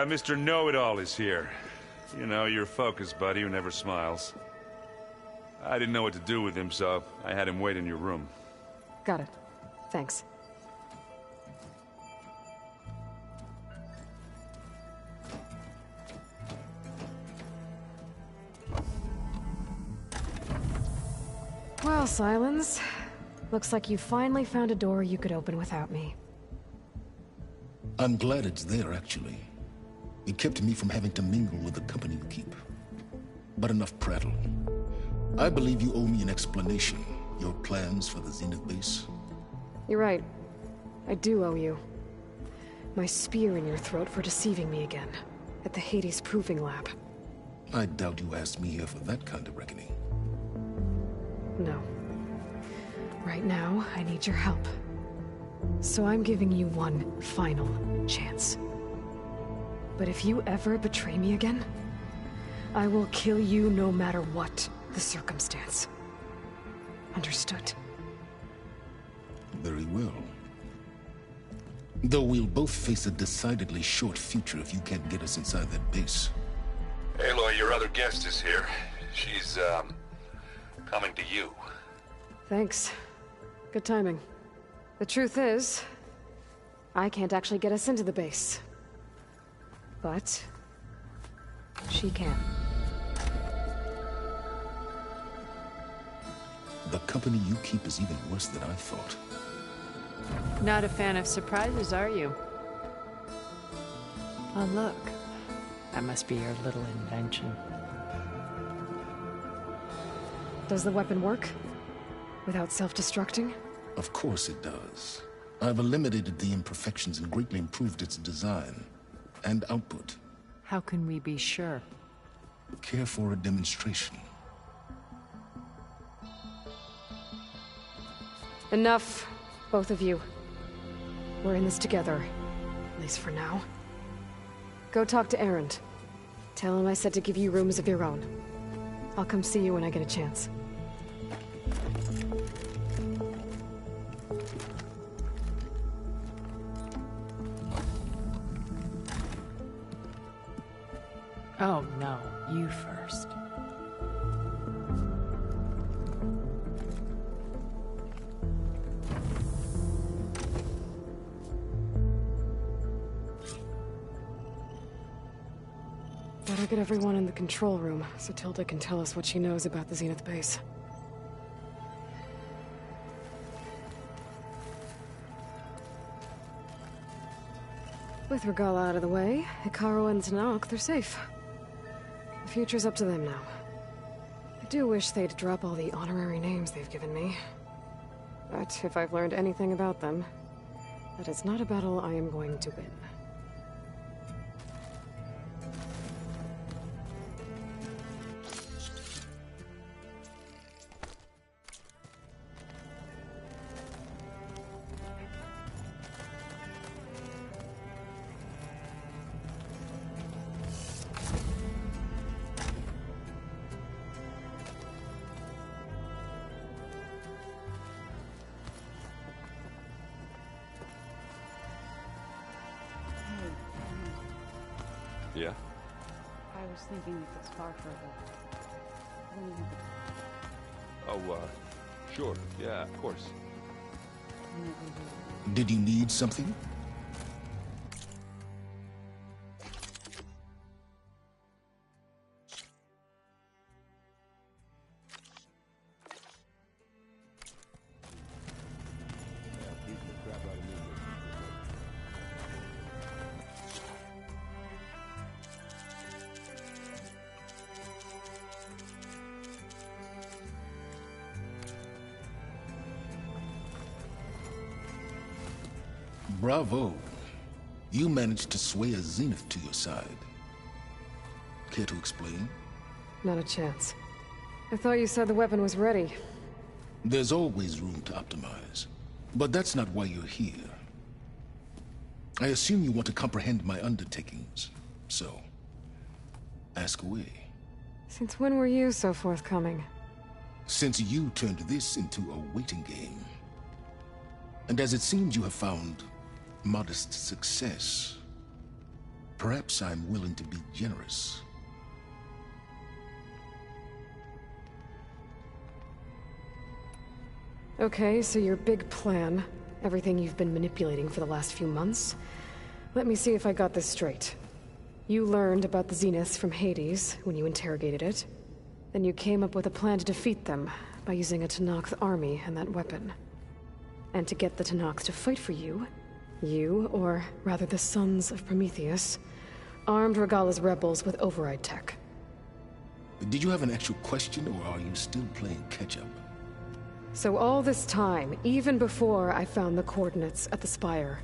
Mr. Know-It-All is here. You know, your focus buddy who never smiles. I didn't know what to do with him, so I had him wait in your room. Got it. Thanks. Well, Sylens. Looks like you finally found a door you could open without me. I'm glad it's there, actually. It kept me from having to mingle with the company you keep. But enough prattle. I believe you owe me an explanation. Your plans for the Zenith base? You're right. I do owe you. My spear in your throat for deceiving me again. At the Hades Proving Lab. I doubt you asked me here for that kind of reckoning. No. Right now, I need your help. So I'm giving you one final chance. But if you ever betray me again, I will kill you no matter what the circumstance. Understood? Very well. Though we'll both face a decidedly short future if you can't get us inside that base. Aloy, your other guest is here. She's, coming to you. Thanks. Good timing. The truth is, I can't actually get us into the base. But she can. The company you keep is even worse than I thought. Not a fan of surprises, are you? Oh, look. That must be your little invention. Does the weapon work? Without self-destructing? Of course it does. I've eliminated the imperfections and greatly improved its design and output. How can we be sure? Care for a demonstration? Enough, both of you. We're in this together, at least for now. Go talk to Erend. Tell him I said to give you rooms of your own. I'll come see you when I get a chance. Oh, no. You first. Better get everyone in the control room, so Tilda can tell us what she knows about the Zenith base. With Regalla out of the way, Hekarro and Tenakth, they're safe. The future's up to them now. I do wish they'd drop all the honorary names they've given me. But if I've learned anything about them, that is not a battle I am going to win. Yeah? I was thinking if it's far further. When you have the Sure. Yeah, of course. Did you need something? Bravo. You managed to sway a Zenith to your side. Care to explain? Not a chance. I thought you said the weapon was ready. There's always room to optimize. But that's not why you're here. I assume you want to comprehend my undertakings. So, ask away. Since when were you so forthcoming? Since you turned this into a waiting game. And as it seems you have found modest success, Perhaps I'm willing to be generous. Okay, so your big plan, everything you've been manipulating for the last few months. Let me see if I got this straight. You learned about the Zeniths from Hades when you interrogated it. Then you came up with a plan to defeat them by using a Tenakth army and that weapon. And to get the Tenakth to fight for you, or rather the Sons of Prometheus, armed Regalla's rebels with override tech. Did you have an actual question, or are you still playing catch-up? So all this time, even before I found the coordinates at the Spire,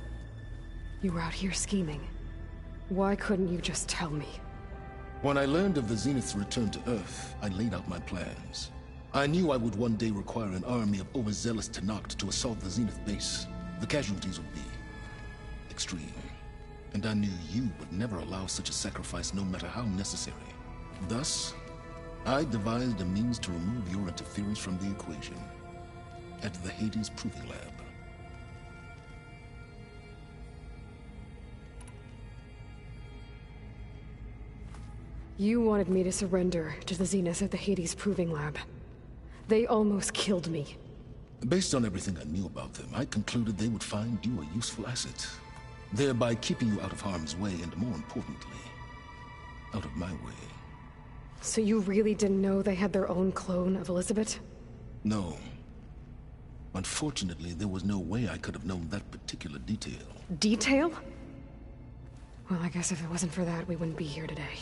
you were out here scheming. Why couldn't you just tell me? When I learned of the Zenith's return to Earth, I laid out my plans. I knew I would one day require an army of overzealous Tenakth to assault the Zenith base. The casualties would be extreme. And I knew you would never allow such a sacrifice, no matter how necessary. Thus, I devised a means to remove your interference from the equation. At the Hades Proving Lab. You wanted me to surrender to the Zeniths at the Hades Proving Lab. They almost killed me. Based on everything I knew about them, I concluded they would find you a useful asset, thereby keeping you out of harm's way and, more importantly, out of my way. So you really didn't know they had their own clone of Elizabeth? No. Unfortunately, there was no way I could have known that particular detail. Detail? Well, I guess if it wasn't for that, we wouldn't be here today.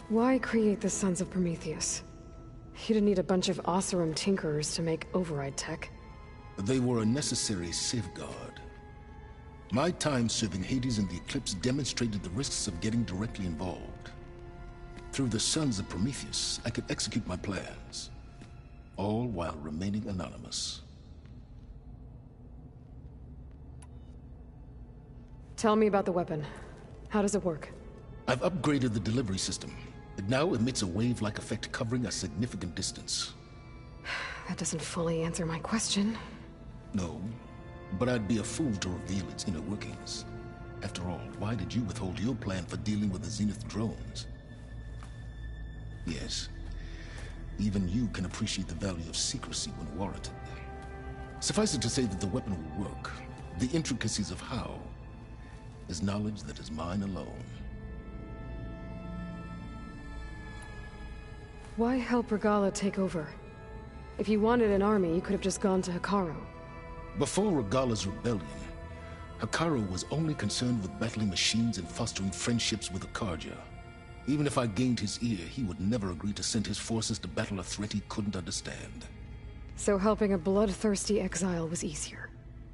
Why create the Sons of Prometheus? You didn't need a bunch of Oseram tinkerers to make override tech. They were a necessary safeguard. My time serving Hades and the Eclipse demonstrated the risks of getting directly involved. Through the Sons of Prometheus, I could execute my plans, all while remaining anonymous. Tell me about the weapon. How does it work? I've upgraded the delivery system. It now emits a wave-like effect covering a significant distance. That doesn't fully answer my question. No, but I'd be a fool to reveal its inner workings. After all, why did you withhold your plan for dealing with the Zenith drones? Yes, even you can appreciate the value of secrecy when warranted. Suffice it to say that the weapon will work. The intricacies of how is knowledge that is mine alone. Why help Regalla take over? If you wanted an army, you could have just gone to Hekarro. Before Regalla's rebellion, Hekarro was only concerned with battling machines and fostering friendships with Akarja. Even if I gained his ear, he would never agree to send his forces to battle a threat he couldn't understand. So helping a bloodthirsty exile was easier?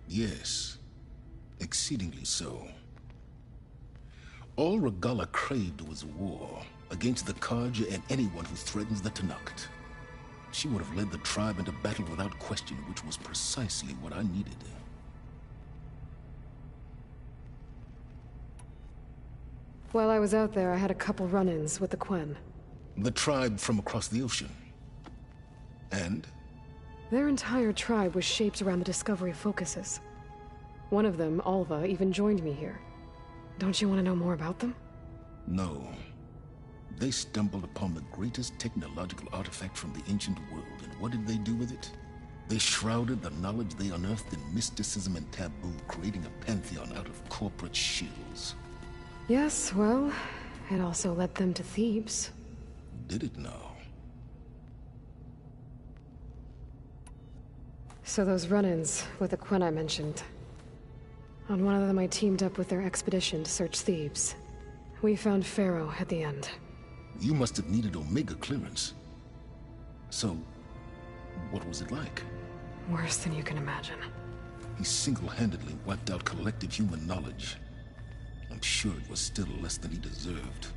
Yes, exceedingly so. All Regalla craved was war against the Karja and anyone who threatens the Tenakth. She would have led the tribe into battle without question, which was precisely what I needed. While I was out there, I had a couple run-ins with the Quen. The tribe from across the ocean. And? Their entire tribe was shaped around the Discovery focuses. One of them, Alva, even joined me here. Don't you want to know more about them? No. They stumbled upon the greatest technological artifact from the ancient world, and what did they do with it? They shrouded the knowledge they unearthed in mysticism and taboo, creating a pantheon out of corporate shills. Yes, well, it also led them to Thebes. Did it now? So those run-ins with the Quen I mentioned. On one of them I teamed up with their expedition to search Thebes. We found Pharaoh at the end. You must have needed Omega clearance. So, what was it like? Worse than you can imagine. He single-handedly wiped out collective human knowledge. I'm sure it was still less than he deserved.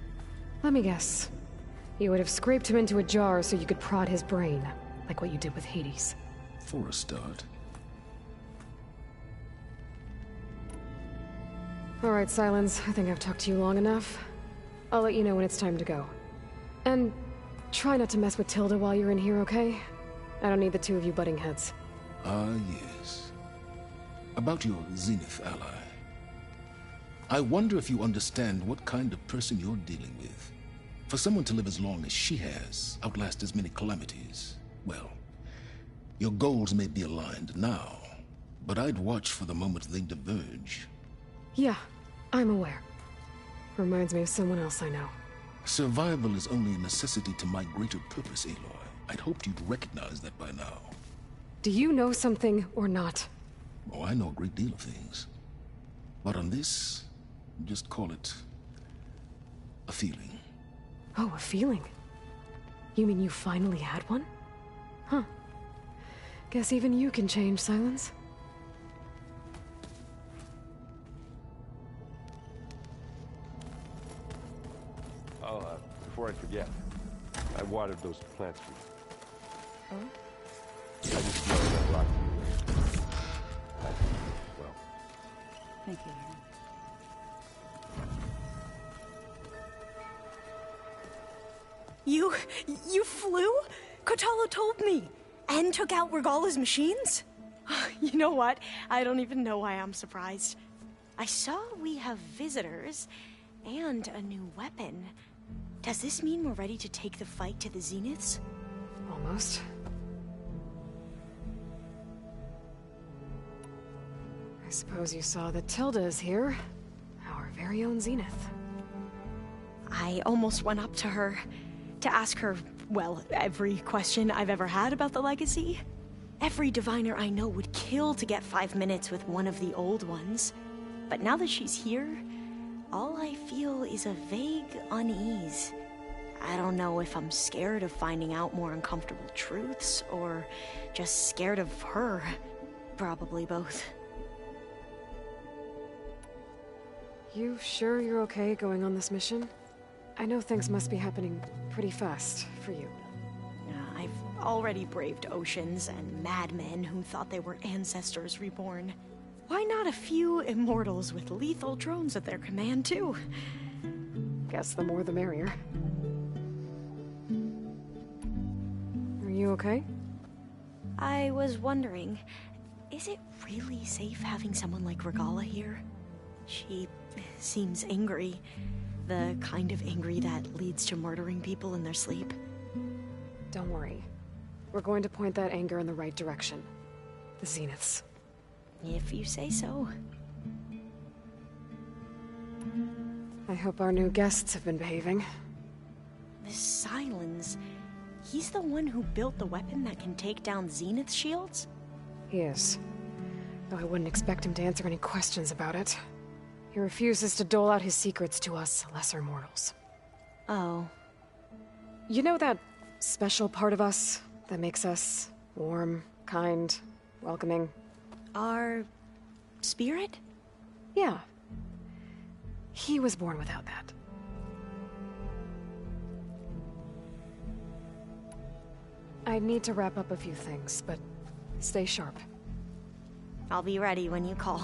Let me guess. You would have scraped him into a jar so you could prod his brain, like what you did with Hades. For a start. Alright, Silence. I think I've talked to you long enough. I'll let you know when it's time to go. And try not to mess with Tilda while you're in here, okay? I don't need the two of you butting heads. Ah, yes. About your Zenith ally. I wonder if you understand what kind of person you're dealing with. For someone to live as long as she has, outlast as many calamities, well, your goals may be aligned now, but I'd watch for the moment they diverge. Yeah, I'm aware. Reminds me of someone else I know. Survival is only a necessity to my greater purpose, Aloy. I'd hoped you'd recognize that by now. Do you know something or not? Oh, I know a great deal of things. But on this, just call it a feeling. Oh, a feeling? You mean you finally had one? Huh. Guess even you can change, Silence. Oh, before I forget, I watered those plants for you. Oh? I just know that a lot. Well, Thank you, Aaron. You flew? Kotallo told me. And took out Regalla's machines? You know what? I don't even know why I'm surprised. I saw we have visitors and a new weapon. Does this mean we're ready to take the fight to the Zeniths? Almost. I suppose you saw that Tilda is here. Our very own Zenith. I almost went up to her to ask her, well, every question I've ever had about the Legacy. Every diviner I know would kill to get 5 minutes with one of the old ones. But now that she's here, all I feel is a vague unease. I don't know if I'm scared of finding out more uncomfortable truths, or just scared of her. Probably both. You sure you're okay going on this mission? I know things must be happening pretty fast for you. I've already braved oceans and madmen who thought they were ancestors reborn. Why not a few immortals with lethal drones at their command, too? Guess the more the merrier. Are you okay? I was wondering, is it really safe having someone like Regalla here? She seems angry. The kind of angry that leads to murdering people in their sleep. Don't worry. We're going to point that anger in the right direction. The Zeniths. If you say so. I hope our new guests have been behaving. This Silence, he's the one who built the weapon that can take down Zenith shields? He is. Though I wouldn't expect him to answer any questions about it. He refuses to dole out his secrets to us lesser mortals. Oh. You know that special part of us that makes us warm, kind, welcoming? Our spirit? Yeah. He was born without that. I need to wrap up a few things, but stay sharp. I'll be ready when you call.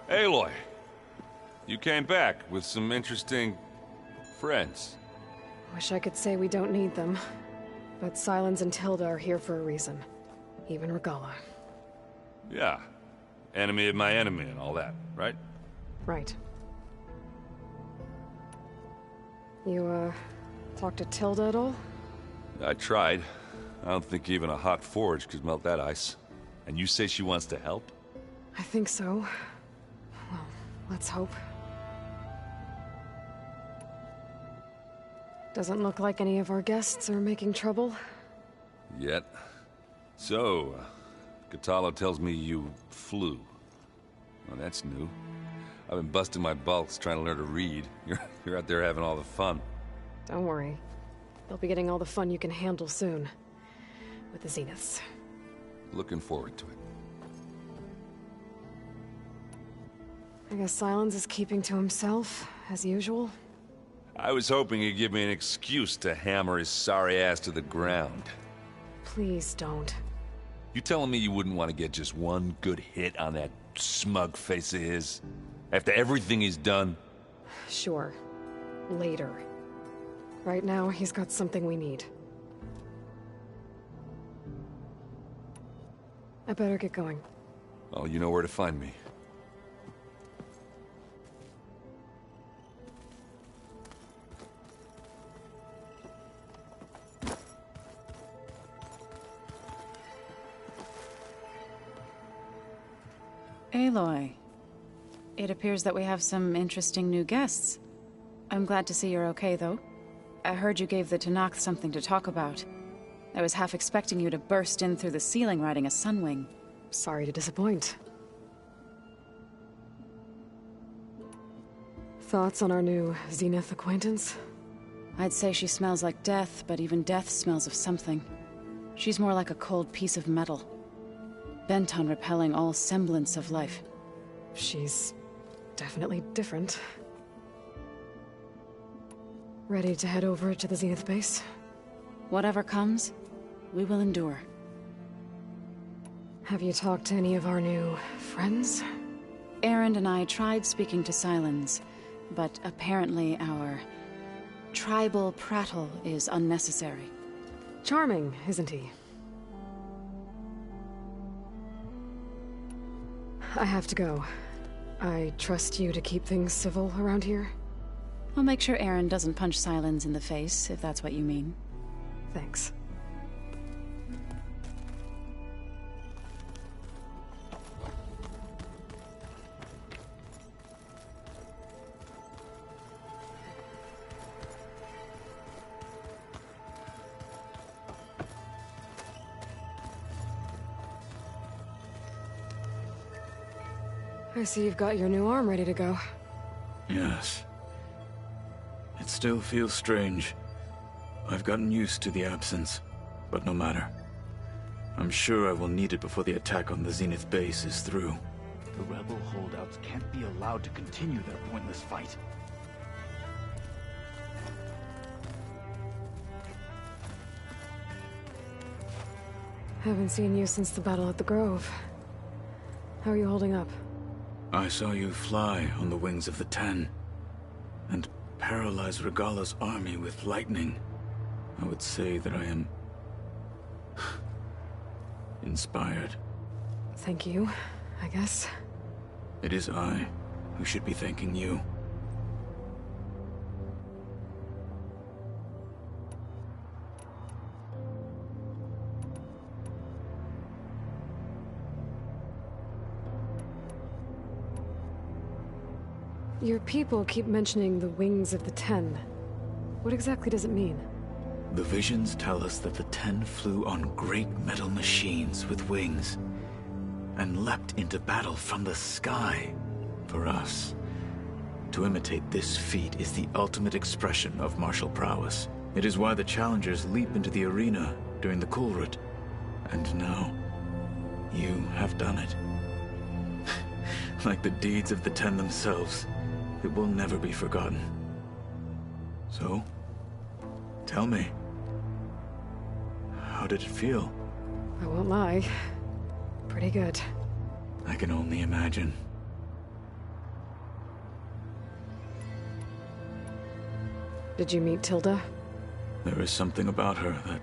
Aloy, you came back with some interesting friends. Wish I could say we don't need them, but Silence and Tilda are here for a reason. Even Regalla. Yeah, enemy of my enemy and all that, right? Right. You, talked to Tilda at all? I tried. I don't think even a hot forge could melt that ice. And you say she wants to help? I think so. Well, let's hope. Doesn't look like any of our guests are making trouble. Yet. So, Kotallo tells me you flew. Well, that's new. I've been busting my balls trying to learn to read. You're out there having all the fun. Don't worry. They'll be getting all the fun you can handle soon. With the Zeniths. Looking forward to it. I guess Silence is keeping to himself, as usual. I was hoping he'd give me an excuse to hammer his sorry ass to the ground. Please don't. You telling me you wouldn't want to get just one good hit on that smug face of his? After everything he's done? Sure. Later. Right now, he's got something we need. I better get going. Oh, you know where to find me. Aloy, it appears that we have some interesting new guests. I'm glad to see you're okay, though. I heard you gave the Tenakth something to talk about. I was half expecting you to burst in through the ceiling riding a Sunwing. Sorry to disappoint. Thoughts on our new Zenith acquaintance? I'd say she smells like death, but even death smells of something. She's more like a cold piece of metal, bent on repelling all semblance of life. She's definitely different. Ready to head over to the Zenith base? Whatever comes, we will endure. Have you talked to any of our new friends? Erend and I tried speaking to Sylens, but apparently our tribal prattle is unnecessary. Charming, isn't he? I have to go. I trust you to keep things civil around here? I'll make sure Erend doesn't punch Sylens in the face, if that's what you mean. Thanks. I see you've got your new arm ready to go. Yes. It still feels strange. I've gotten used to the absence, but no matter. I'm sure I will need it before the attack on the Zenith base is through. The rebel holdouts can't be allowed to continue their pointless fight. Haven't seen you since the battle at the Grove. How are you holding up? I saw you fly on the wings of the Ten, and paralyze Regalla's army with lightning. I would say that I am inspired. Thank you, I guess. It is I who should be thanking you. Your people keep mentioning the wings of the Ten. What exactly does it mean? The visions tell us that the Ten flew on great metal machines with wings, and leapt into battle from the sky. For us, to imitate this feat is the ultimate expression of martial prowess. It is why the challengers leap into the arena during the Kulrut. And now, you have done it. Like the deeds of the Ten themselves, it will never be forgotten. So, tell me, how did it feel? I won't lie. Pretty good. I can only imagine. Did you meet Tilda? There is something about her that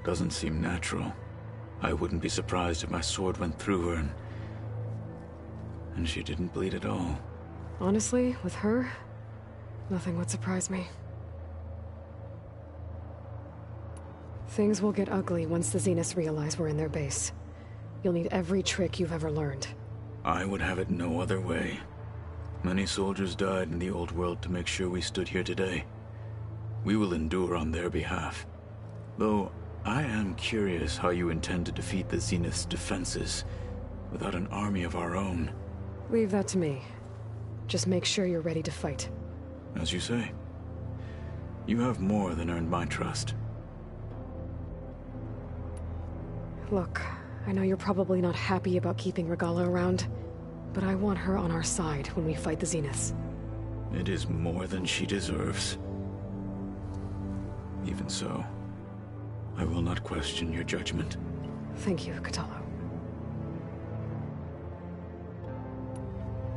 doesn't seem natural. I wouldn't be surprised if my sword went through her and she didn't bleed at all. Honestly, with her, nothing would surprise me. Things will get ugly once the Zeniths realize we're in their base. You'll need every trick you've ever learned. I would have it no other way. Many soldiers died in the old world to make sure we stood here today. We will endure on their behalf. Though, I am curious how you intend to defeat the Zenith's defenses without an army of our own. Leave that to me. Just make sure you're ready to fight. As you say. You have more than earned my trust. Look, I know you're probably not happy about keeping Regalla around, but I want her on our side when we fight the Zeniths. It is more than she deserves. Even so, I will not question your judgment. Thank you, Kotallo.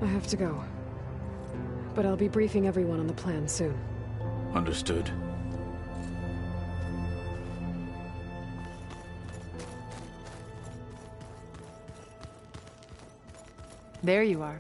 I have to go. but I'll be briefing everyone on the plan soon. Understood. There you are.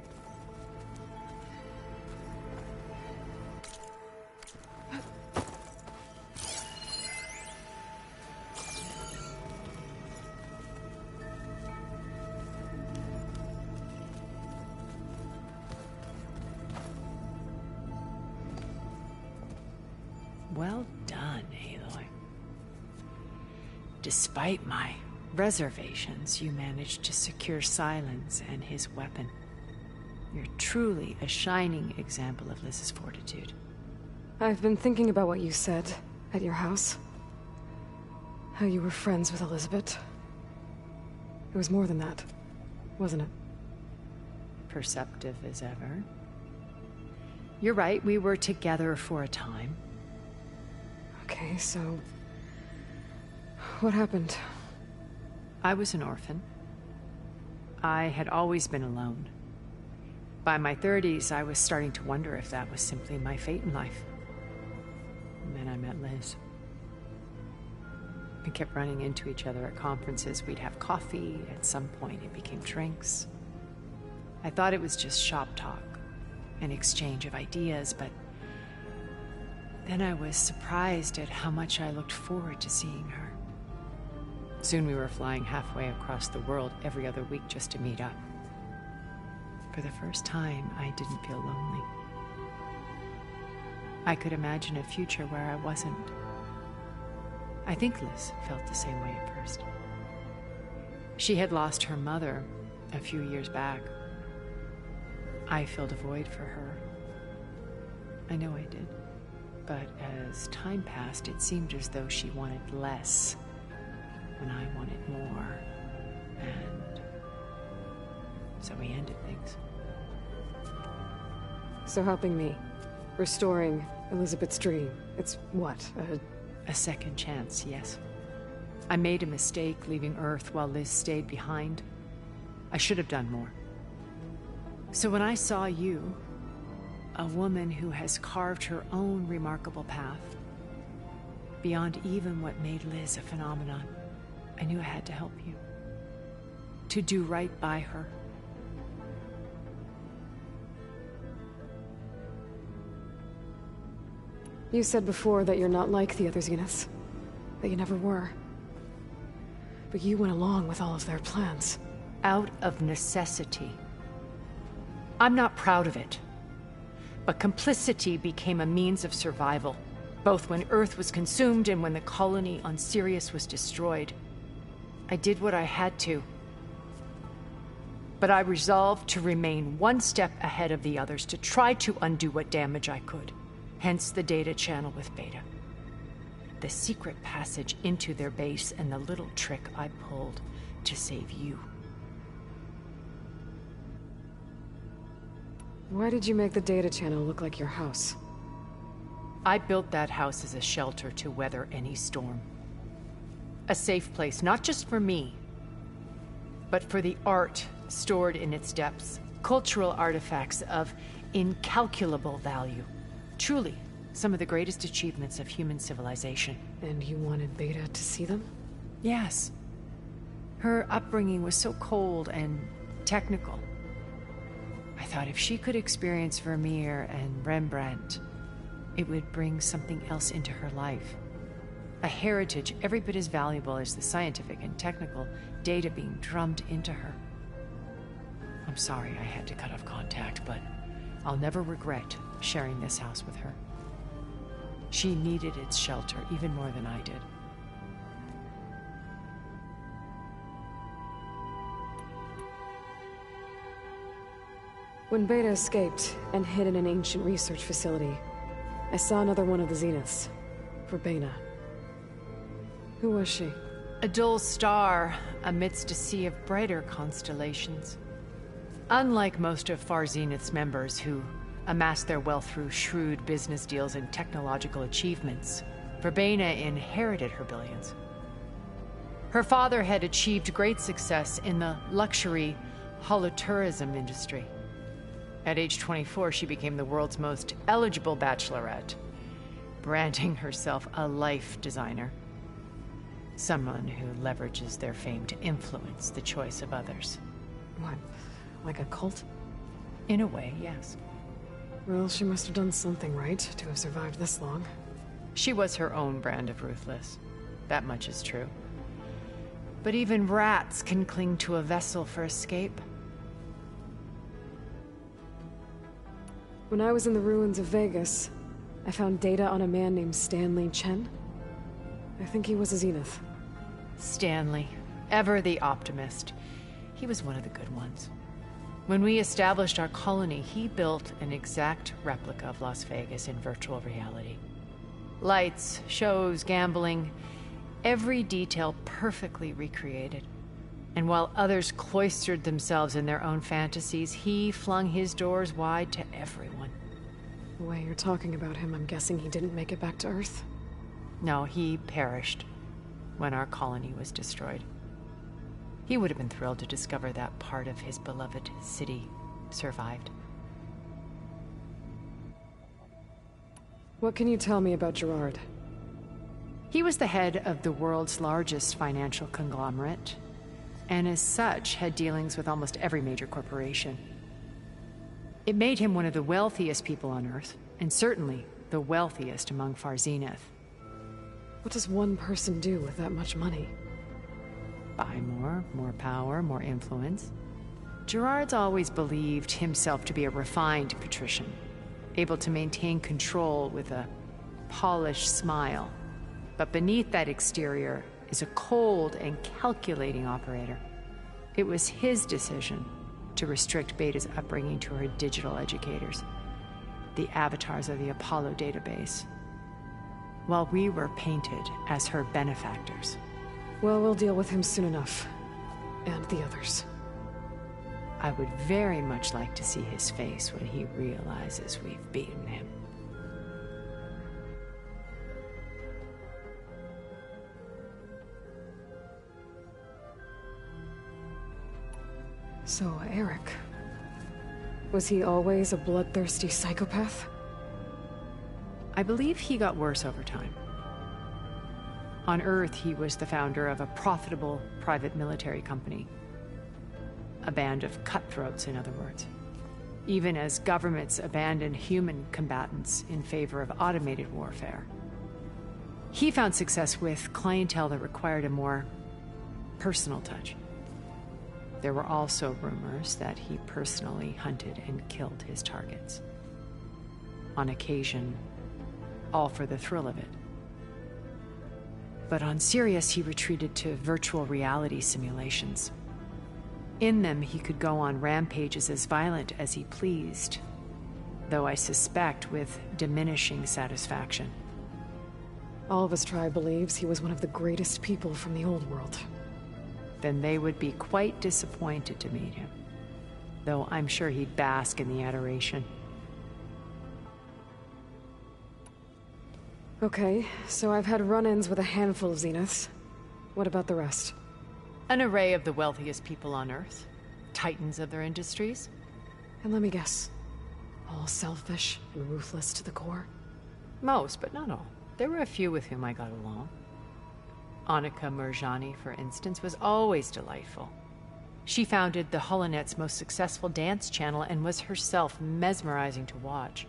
Well done, Aloy. Despite my reservations, you managed to secure Silence and his weapon. You're truly a shining example of Liz's fortitude. I've been thinking about what you said at your house. How you were friends with Elizabeth. It was more than that, wasn't it? Perceptive as ever. You're right, we were together for a time. Okay, so... what happened? I was an orphan. I had always been alone. By my 30s, I was starting to wonder if that was simply my fate in life. And then I met Liz. We kept running into each other at conferences. We'd have coffee. At some point, it became drinks. I thought it was just shop talk, an exchange of ideas, but then I was surprised at how much I looked forward to seeing her. Soon we were flying halfway across the world every other week just to meet up. For the first time, I didn't feel lonely. I could imagine a future where I wasn't. I think Liz felt the same way at first. She had lost her mother a few years back. I filled a void for her. I know I did. But as time passed, it seemed as though she wanted less when I wanted more. And so we ended things. So helping me, restoring Elizabeth's dream, it's what, a second chance, yes. I made a mistake leaving Earth while Liz stayed behind. I should have done more. So when I saw you, a woman who has carved her own remarkable path, beyond even what made Liz a phenomenon, I knew I had to help you. To do right by her. You said before that you're not like the other Zeniths. That you never were. But you went along with all of their plans. Out of necessity. I'm not proud of it. But complicity became a means of survival, both when Earth was consumed and when the colony on Sirius was destroyed. I did what I had to. But I resolved to remain one step ahead of the others, to try to undo what damage I could. Hence the data channel with Beta. The secret passage into their base and the little trick I pulled to save you. Why did you make the data channel look like your house? I built that house as a shelter to weather any storm. A safe place, not just for me, but for the art stored in its depths. Cultural artifacts of incalculable value. Truly, some of the greatest achievements of human civilization. And you wanted Beta to see them? Yes. Her upbringing was so cold and technical. I thought if she could experience Vermeer and Rembrandt, it would bring something else into her life. A heritage every bit as valuable as the scientific and technical data being drummed into her. I'm sorry I had to cut off contact, but I'll never regret sharing this house with her. She needed its shelter even more than I did. When Beta escaped and hid in an ancient research facility, I saw another one of the Zeniths, Verbena. Who was she? A dull star amidst a sea of brighter constellations. Unlike most of Far Zenith's members who amassed their wealth through shrewd business deals and technological achievements, Verbena inherited her billions. Her father had achieved great success in the luxury holotourism industry. At age 24, she became the world's most eligible bachelorette, branding herself a life designer. Someone who leverages their fame to influence the choice of others. What? Like a cult? In a way, yes. Well, she must have done something right to have survived this long. She was her own brand of ruthless. That much is true. But even rats can cling to a vessel for escape. When I was in the ruins of Vegas, I found data on a man named Stanley Chen. I think he was a Zenith. Stanley, ever the optimist. He was one of the good ones. When we established our colony, he built an exact replica of Las Vegas in virtual reality. Lights, shows, gambling, every detail perfectly recreated. And while others cloistered themselves in their own fantasies, he flung his doors wide to everyone. The way you're talking about him, I'm guessing he didn't make it back to Earth? No, he perished when our colony was destroyed. He would have been thrilled to discover that part of his beloved city survived. What can you tell me about Gerard? He was the head of the world's largest financial conglomerate, and as such had dealings with almost every major corporation. It made him one of the wealthiest people on Earth, and certainly the wealthiest among Far Zenith. What does one person do with that much money? Buy more power, more influence. Gerard's always believed himself to be a refined patrician, able to maintain control with a polished smile. But beneath that exterior is a cold and calculating operator. It was his decision to restrict Beta's upbringing to her digital educators, the avatars of the Apollo database, while we were painted as her benefactors. Well, we'll deal with him soon enough. And the others. I would very much like to see his face when he realizes we've beaten him. So, Eric. Was he always a bloodthirsty psychopath? I believe he got worse over time. On Earth, he was the founder of a profitable private military company. A band of cutthroats, in other words. Even as governments abandoned human combatants in favor of automated warfare. He found success with clientele that required a more personal touch. There were also rumors that he personally hunted and killed his targets. On occasion, all for the thrill of it. But on Sirius, he retreated to virtual reality simulations. In them, he could go on rampages as violent as he pleased, though I suspect with diminishing satisfaction. All of his tribe believes he was one of the greatest people from the old world. Then they would be quite disappointed to meet him, though I'm sure he'd bask in the adoration. Okay, so I've had run-ins with a handful of Zeniths. What about the rest? An array of the wealthiest people on Earth. Titans of their industries. And let me guess. All selfish and ruthless to the core? Most, but not all. There were a few with whom I got along. Annika Murjani, for instance, was always delightful. She founded the Holonet's most successful dance channel and was herself mesmerizing to watch.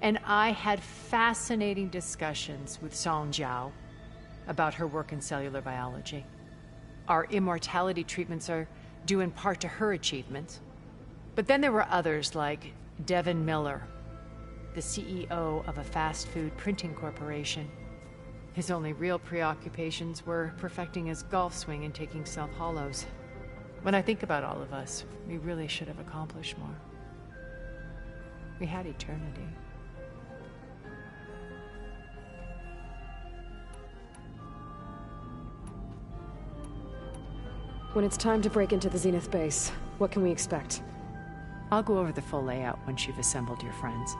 And I had fascinating discussions with Song Jiao about her work in cellular biology. Our immortality treatments are due in part to her achievements. But then there were others like Devin Miller, the CEO of a fast food printing corporation. His only real preoccupations were perfecting his golf swing and taking self-hollows. When I think about all of us, we really should have accomplished more. We had eternity. When it's time to break into the Zenith base, what can we expect? I'll go over the full layout once you've assembled your friends.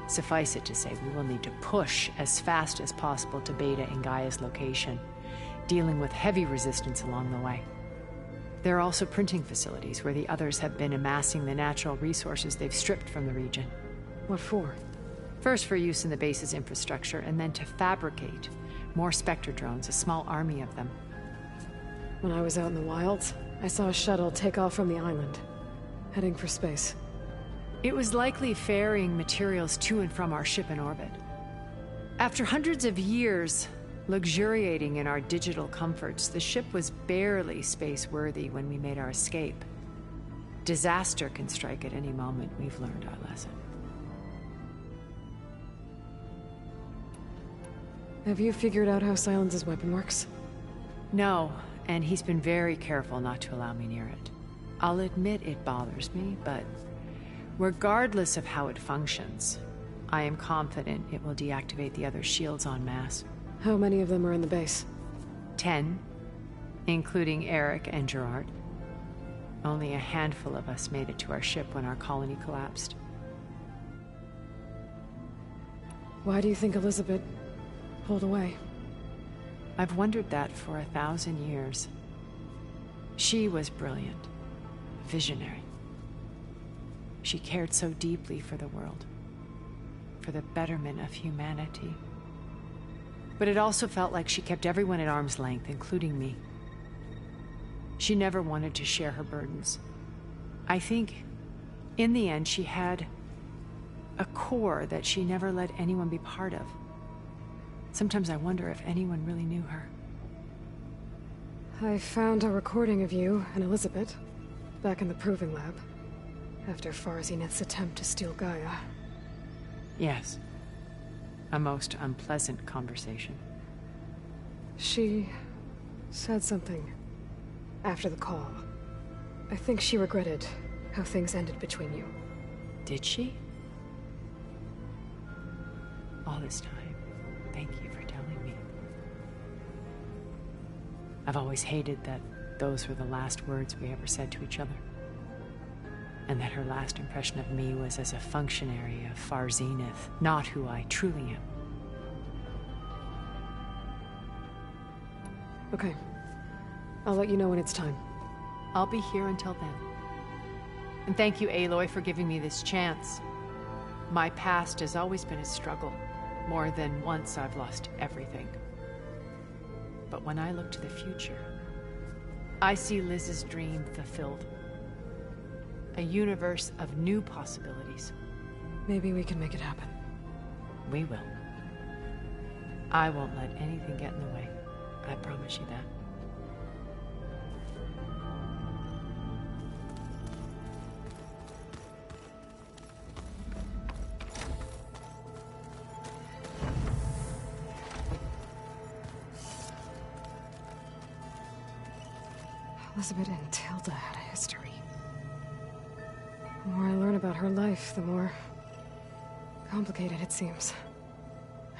Suffice it to say, we will need to push as fast as possible to Beta and Gaia's location, dealing with heavy resistance along the way. There are also printing facilities where the others have been amassing the natural resources they've stripped from the region. What for? First for use in the base's infrastructure, and then to fabricate more Spectre drones, a small army of them. When I was out in the wilds, I saw a shuttle take off from the island, heading for space. It was likely ferrying materials to and from our ship in orbit. After hundreds of years luxuriating in our digital comforts, the ship was barely space-worthy when we made our escape. Disaster can strike at any moment. We've learned our lesson. Have you figured out how Silence's weapon works? No, and he's been very careful not to allow me near it. I'll admit it bothers me, but regardless of how it functions, I am confident it will deactivate the other shields en masse. How many of them are in the base? 10, including Eric and Gerard. Only a handful of us made it to our ship when our colony collapsed. Why do you think Elizabeth pulled away? I've wondered that for 1,000 years. She was brilliant, visionary. She cared so deeply for the world, for the betterment of humanity. But it also felt like she kept everyone at arm's length, including me. She never wanted to share her burdens. I think, in the end, she had a core that she never let anyone be part of. Sometimes I wonder if anyone really knew her. I found a recording of you and Elizabeth back in the Proving Lab after Farzineth's attempt to steal Gaia. Yes. A most unpleasant conversation. She said something after the call. I think she regretted how things ended between you. Did she? All this time, thank you for telling me. I've always hated that those were the last words we ever said to each other. And that her last impression of me was as a functionary of Farzineth, not who I truly am. Okay. I'll let you know when it's time. I'll be here until then. And thank you, Aloy, for giving me this chance. My past has always been a struggle. More than once I've lost everything. But when I look to the future, I see Liz's dream fulfilled. A universe of new possibilities. Maybe we can make it happen. We will. I won't let anything get in the way. I promise you that. Elizabeth and Tilda had a history. The more I learn about her life, the more complicated it seems.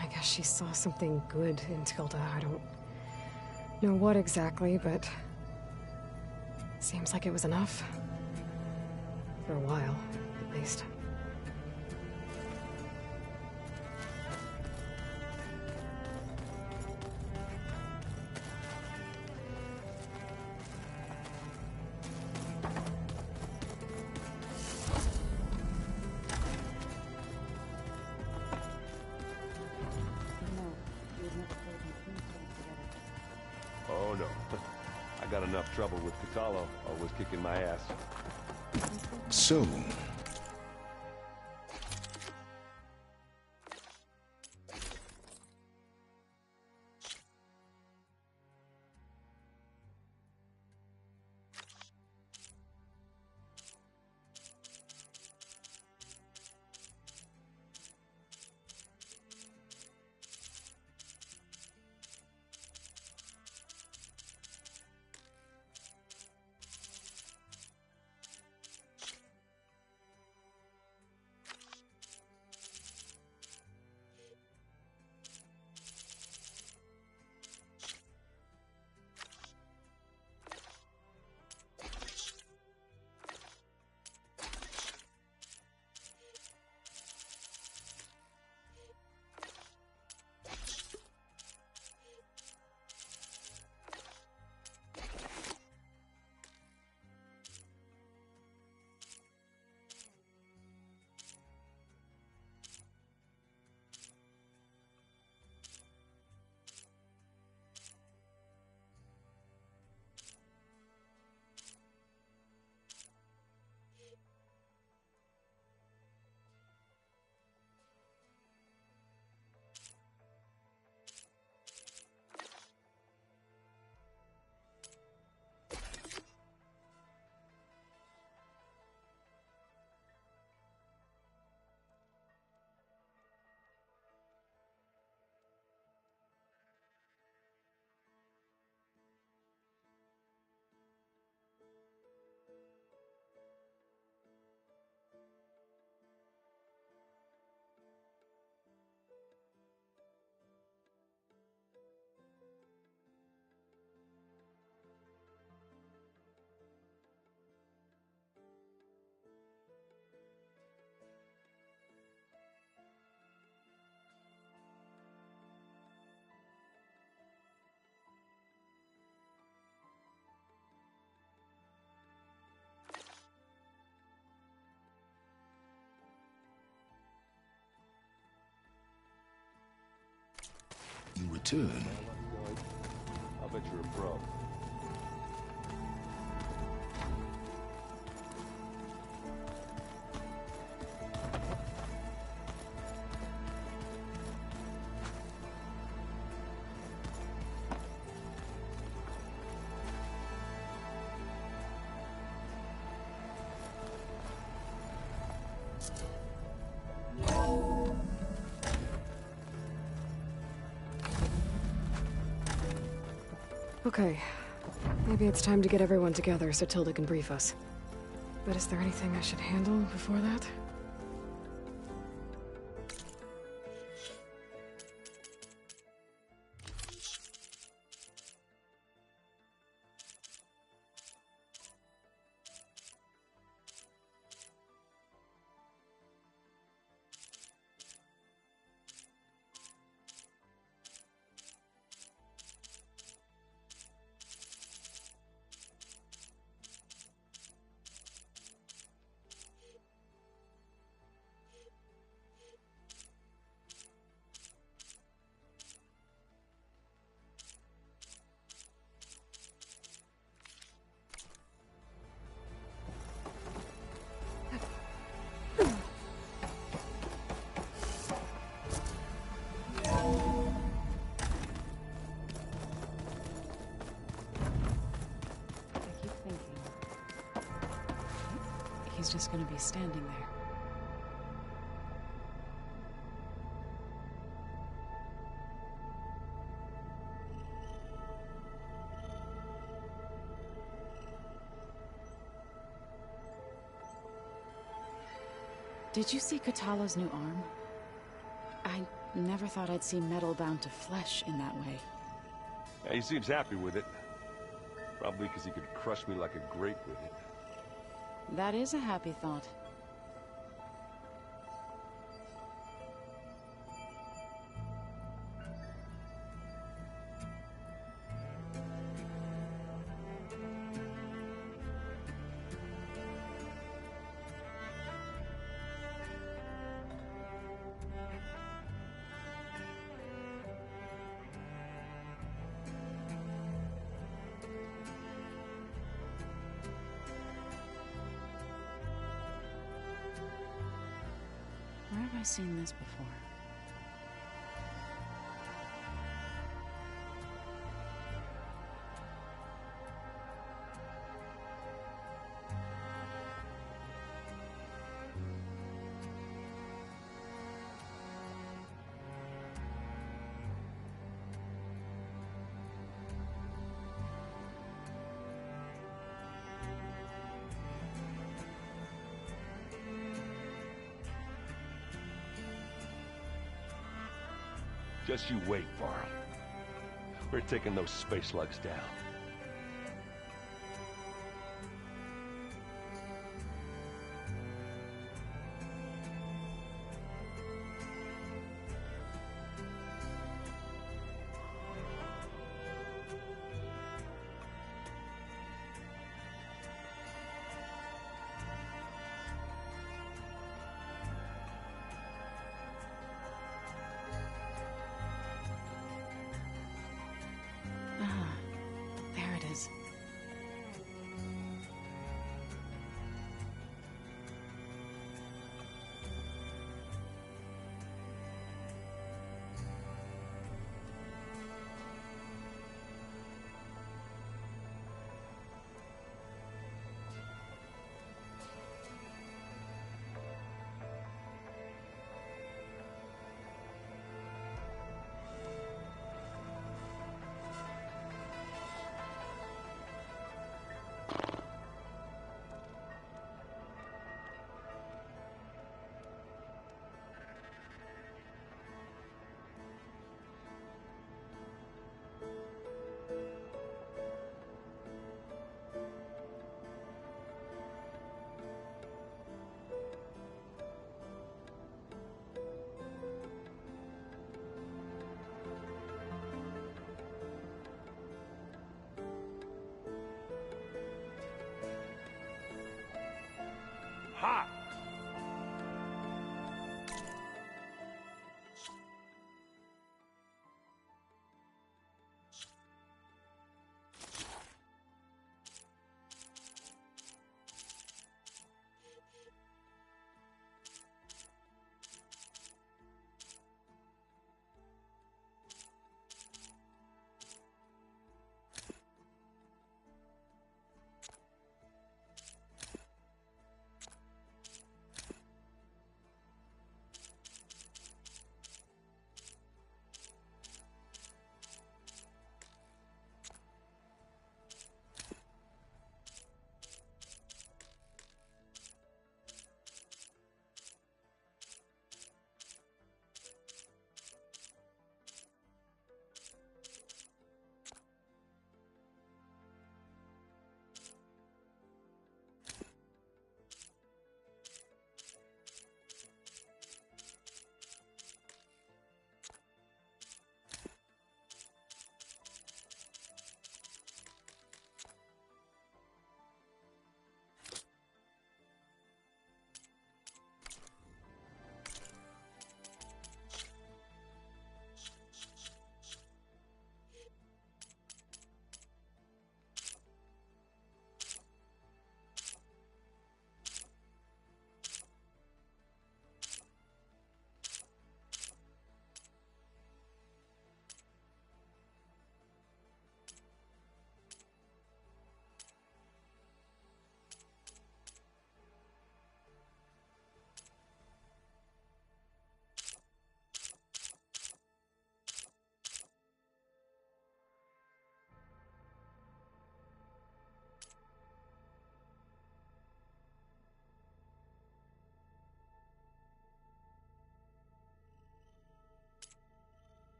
I guess she saw something good in Tilda. I don't know what exactly, but seems like it was enough. For a while, at least. Oh no. I got enough trouble with Kotallo, always kicking my ass. So, turn. I'll bet you're a pro. Okay. Maybe it's time to get everyone together so Tilda can brief us. But is there anything I should handle before that? He's just gonna be standing there. Did you see Katala's new arm? I never thought I'd see metal bound to flesh in that way. Yeah, he seems happy with it. Probably because he could crush me like a grape with it. That is a happy thought. Where have I seen this before? Just you wait, Varl. We're taking those space slugs down.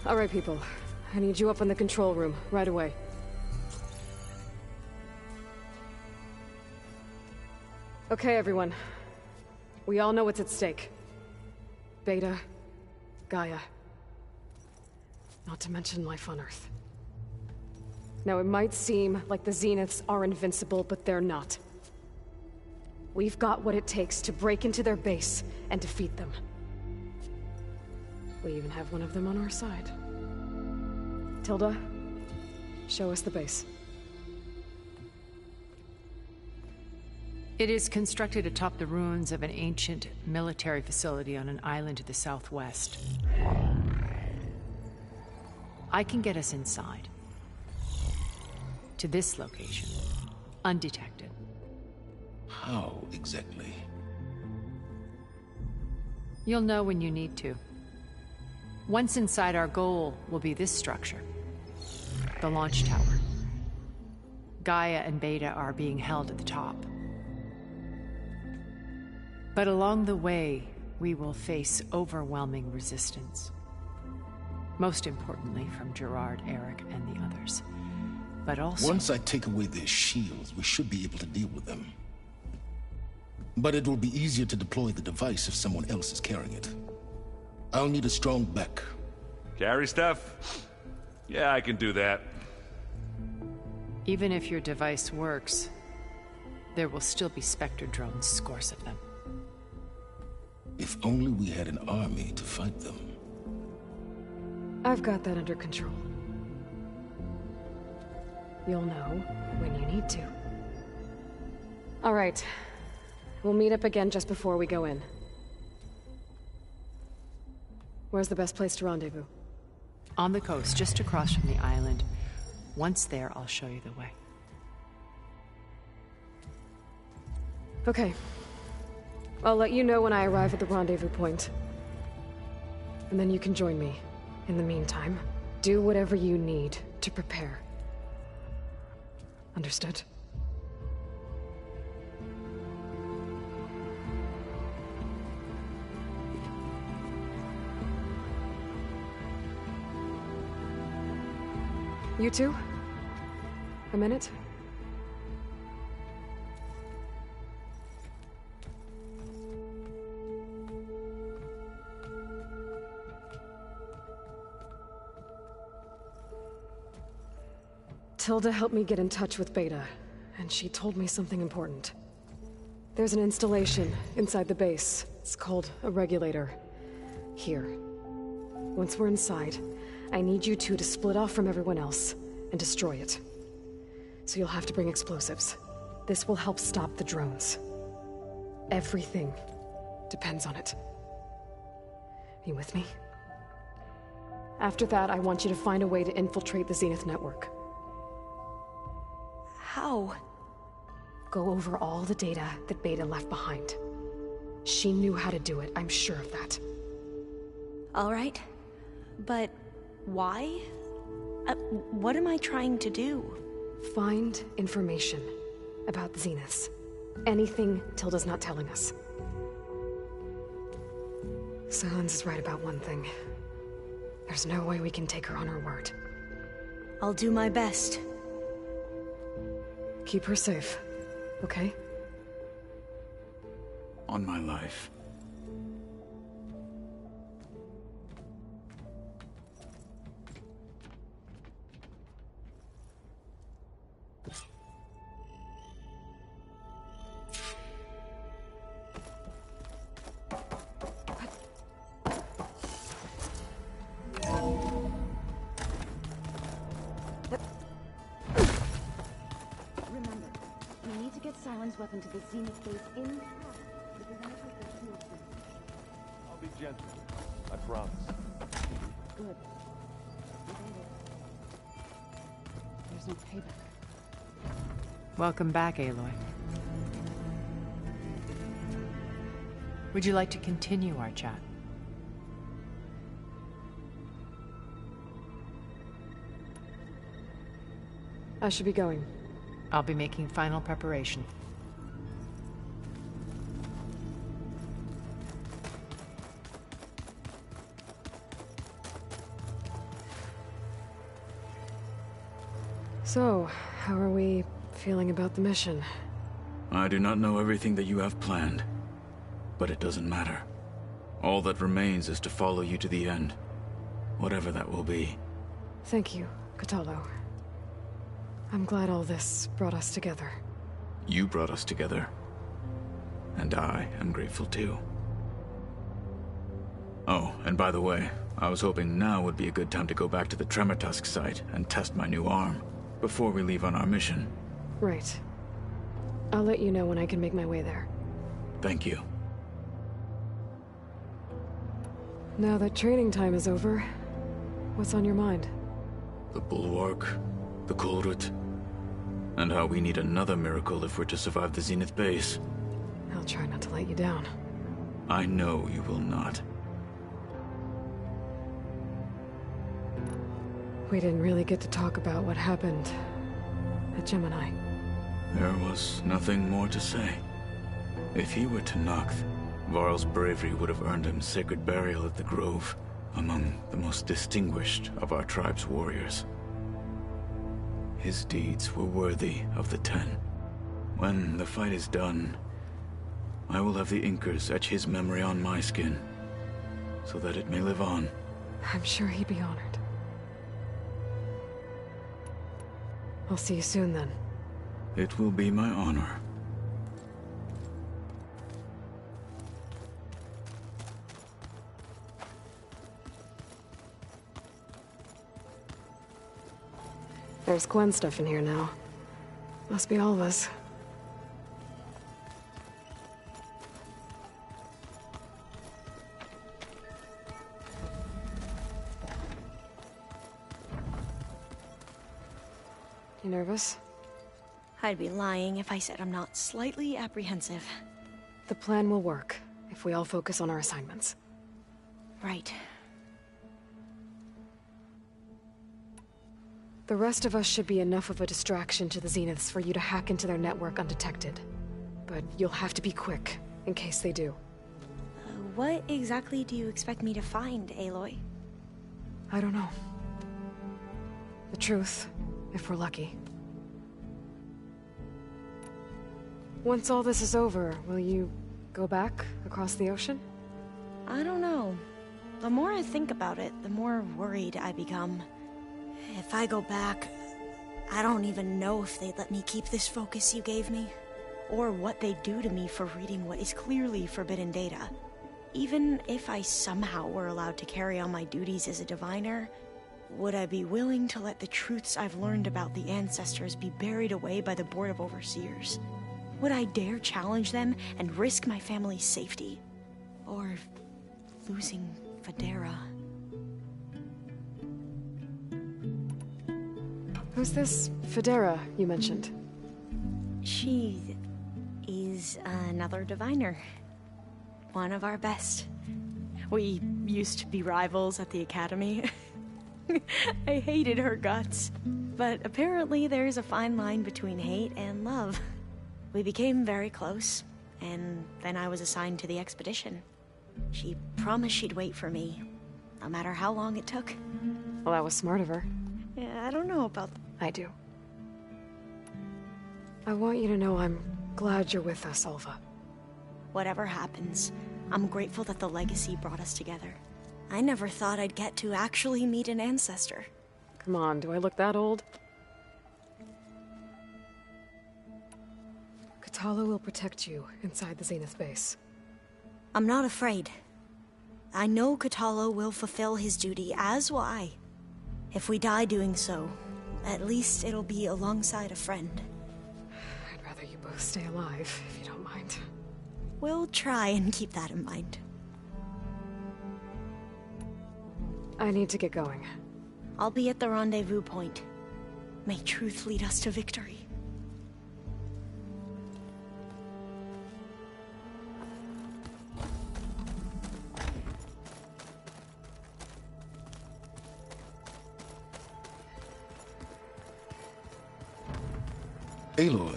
All right, people. I need you up in the control room, right away. Okay, everyone. We all know what's at stake. Beta, Gaia. Not to mention life on Earth. Now, it might seem like the Zeniths are invincible, but they're not. We've got what it takes to break into their base and defeat them. We even have one of them on our side. Tilda, show us the base. It is constructed atop the ruins of an ancient military facility on an island to the southwest. I can get us inside. To this location. Undetected. How exactly? You'll know when you need to. Once inside, our goal will be this structure. The launch tower. Gaia and Beta are being held at the top. But along the way, we will face overwhelming resistance. Most importantly, from Gerard, Eric, and the others. But also... Once I take away their shields, we should be able to deal with them. But it will be easier to deploy the device if someone else is carrying it. I'll need a strong back. Carry stuff? Yeah, I can do that. Even if your device works, there will still be Spectre drones, scores of them. If only we had an army to fight them. I've got that under control. You'll know when you need to. All right. We'll meet up again just before we go in. Where's the best place to rendezvous? On the coast, just across from the island. Once there, I'll show you the way. Okay. I'll let you know when I arrive at the rendezvous point. And then you can join me. In the meantime, do whatever you need to prepare. Understood? You two? A minute? Tilda helped me get in touch with Beta, and she told me something important. There's an installation inside the base. It's called a regulator. Here. Once we're inside, I need you two to split off from everyone else and destroy it. So you'll have to bring explosives. This will help stop the drones. Everything depends on it. You with me? After that, I want you to find a way to infiltrate the Zenith network. How? Go over all the data that Beta left behind. She knew how to do it, I'm sure of that. All right. But why? What am I trying to do? Find information about the Zeniths. Anything Tilda's not telling us. Sylens is right about one thing. There's no way we can take her on her word. I'll do my best. Keep her safe, okay? On my life. Remember, we need to get Siren's weapon to the Zenith base in time. Because I think there's too much. I'll be gentle. I promise. Good. We made it. There's no payback. Welcome back, Aloy. Would you like to continue our chat? I should be going. I'll be making final preparation. So, how are we feeling about the mission? I do not know everything that you have planned, but it doesn't matter. All that remains is to follow you to the end, whatever that will be. Thank you, Kotallo. I'm glad all this brought us together. You brought us together, and I am grateful too. Oh, and by the way, I was hoping now would be a good time to go back to the Tremortusk site and test my new arm, before we leave on our mission. Right. I'll let you know when I can make my way there. Thank you. Now that training time is over, what's on your mind? The Bulwark, the Kulrut, and how we need another miracle if we're to survive the Zenith base. I'll try not to let you down. I know you will not. We didn't really get to talk about what happened at Gemini. There was nothing more to say. If he were Tenakth, Varl's bravery would have earned him sacred burial at the Grove, among the most distinguished of our tribe's warriors. His deeds were worthy of the Ten. When the fight is done, I will have the Inkers etch his memory on my skin, so that it may live on. I'm sure he'd be honored. I'll see you soon then. It will be my honor. There's Gwen stuff in here now. Must be all of us. You nervous? I'd be lying if I said I'm not slightly apprehensive. The plan will work, if we all focus on our assignments. Right. The rest of us should be enough of a distraction to the Zeniths for you to hack into their network undetected. But you'll have to be quick, in case they do. What exactly do you expect me to find, Aloy? I don't know. The truth, if we're lucky. Once all this is over, will you go back across the ocean? I don't know. The more I think about it, the more worried I become. If I go back, I don't even know if they'd let me keep this focus you gave me, or what they'd do to me for reading what is clearly forbidden data. Even if I somehow were allowed to carry on my duties as a diviner, would I be willing to let the truths I've learned about the ancestors be buried away by the Board of Overseers? Would I dare challenge them and risk my family's safety? Or losing Federa? Who's this Federa you mentioned? She is another diviner. One of our best. We used to be rivals at the academy. I hated her guts. But apparently there's a fine line between hate and love. We became very close, and then I was assigned to the expedition. She promised she'd wait for me, no matter how long it took. Well, that was smart of her. Yeah, I don't know about... I do. I want you to know I'm glad you're with us, Alva. Whatever happens, I'm grateful that the legacy brought us together. I never thought I'd get to actually meet an ancestor. Come on, do I look that old? Kotallo will protect you inside the Zenith base. I'm not afraid. I know Kotallo will fulfill his duty, as will I. If we die doing so, at least it'll be alongside a friend. I'd rather you both stay alive, if you don't mind. We'll try and keep that in mind. I need to get going. I'll be at the rendezvous point. May truth lead us to victory. Aloy.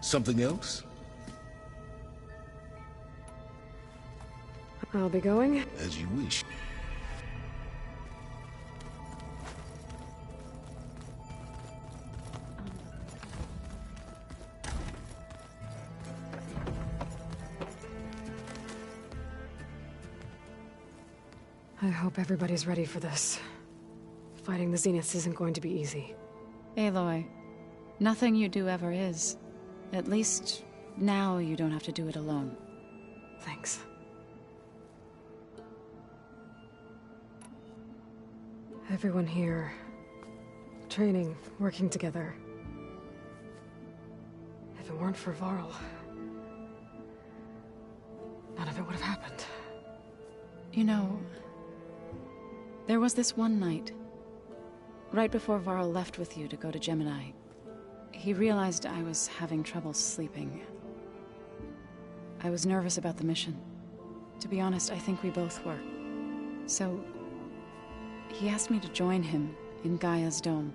Something else? I'll be going. As you wish. I hope everybody's ready for this. Fighting the Zeniths isn't going to be easy. Aloy, nothing you do ever is. At least, now you don't have to do it alone. Thanks. Everyone here, training, working together. If it weren't for Varl, none of it would have happened. You know, there was this one night, right before Varl left with you to go to Gemini. He realized I was having trouble sleeping. I was nervous about the mission. To be honest, I think we both were. So, he asked me to join him in Gaia's dome.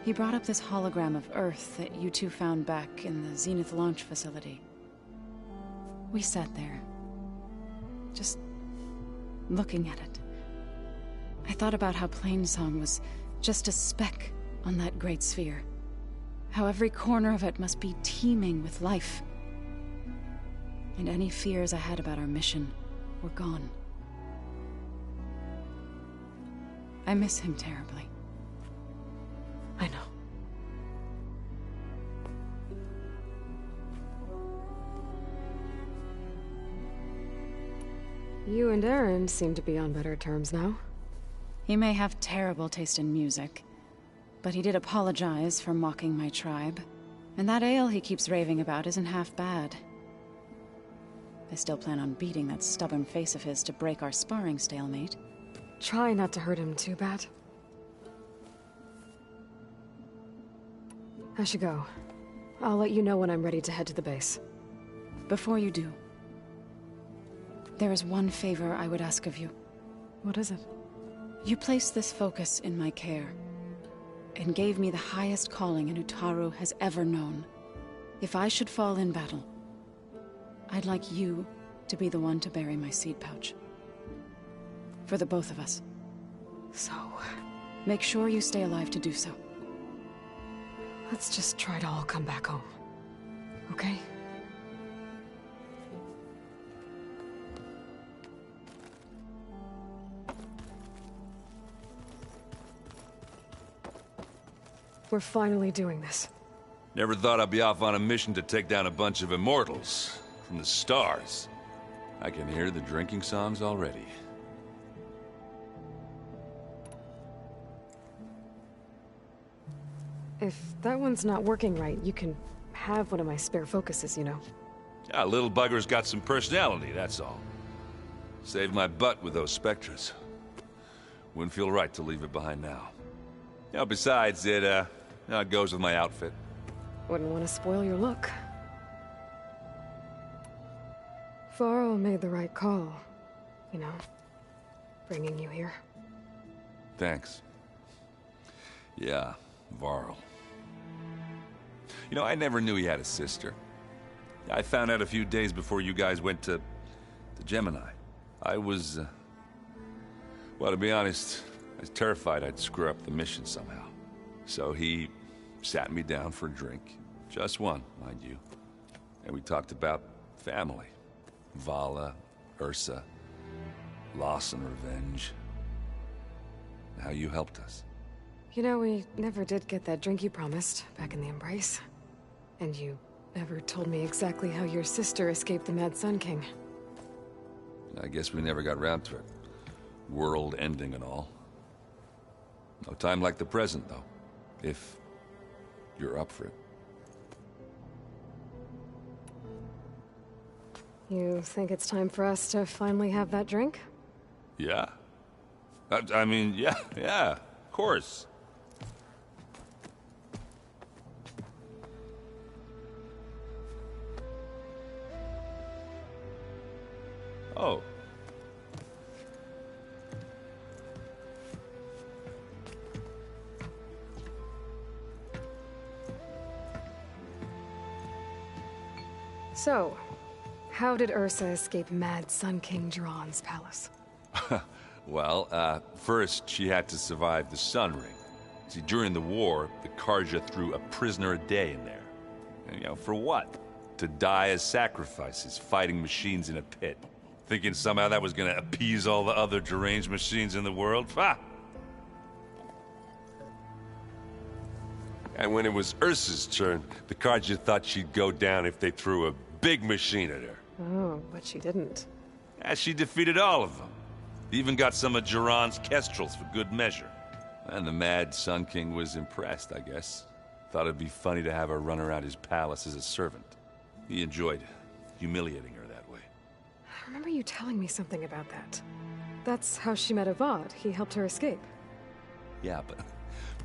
He brought up this hologram of Earth that you two found back in the Zenith launch facility. We sat there, just looking at it. I thought about how Plainsong was just a speck on that great sphere. How every corner of it must be teeming with life. And any fears I had about our mission were gone. I miss him terribly. I know. You and Aaron seem to be on better terms now. He may have terrible taste in music, but he did apologize for mocking my tribe. And that ale he keeps raving about isn't half bad. I still plan on beating that stubborn face of his to break our sparring stalemate. Try not to hurt him too bad. I should go. I'll let you know when I'm ready to head to the base. Before you do, there is one favor I would ask of you. What is it? You placed this focus in my care, and gave me the highest calling an Utaru has ever known. If I should fall in battle, I'd like you to be the one to bury my seed pouch. For the both of us. So, make sure you stay alive to do so. let's just try to all come back home. Okay? We're finally doing this. Never thought I'd be off on a mission to take down a bunch of immortals from the stars. I can hear the drinking songs already. If that one's not working right, you can have one of my spare focuses, you know. Yeah, little bugger's got some personality, that's all. Saved my butt with those Spectres. Wouldn't feel right to leave it behind now. You know, besides, it goes with my outfit. Wouldn't want to spoil your look. Varl made the right call. You know, bringing you here. Thanks. Yeah, Varl. You know, I never knew he had a sister. I found out a few days before you guys went to Gemini. I was, well, to be honest, I was terrified I'd screw up the mission somehow. So he sat me down for a drink. Just one, mind you. And we talked about family. Vala, Ursa, loss and revenge. How you helped us. You know, we never did get that drink you promised back in the Embrace. And you never told me exactly how your sister escaped the Mad Sun King. I guess we never got around to it. World ending and all. No time like the present, though. If you're up for it. You think it's time for us to finally have that drink? Yeah. I mean, yeah, of course. Oh. So, how did Ursa escape Mad Sun King Jiran's palace? Well, first she had to survive the Sun Ring. See, during the war, the Carja threw a prisoner a day in there. And, you know, for what? To die as sacrifices, fighting machines in a pit. thinking somehow that was gonna appease all the other deranged machines in the world. Ha! And when it was Ursa's turn, the Carja thought she'd go down if they threw a big machine at her. Oh, but she didn't. And she defeated all of them. Even got some of Jiran's Kestrels for good measure. And the mad Sun King was impressed, I guess. Thought it'd be funny to have her run around his palace as a servant. He enjoyed humiliating her that way. I remember you telling me something about that. That's how she met Avad. He helped her escape. Yeah, but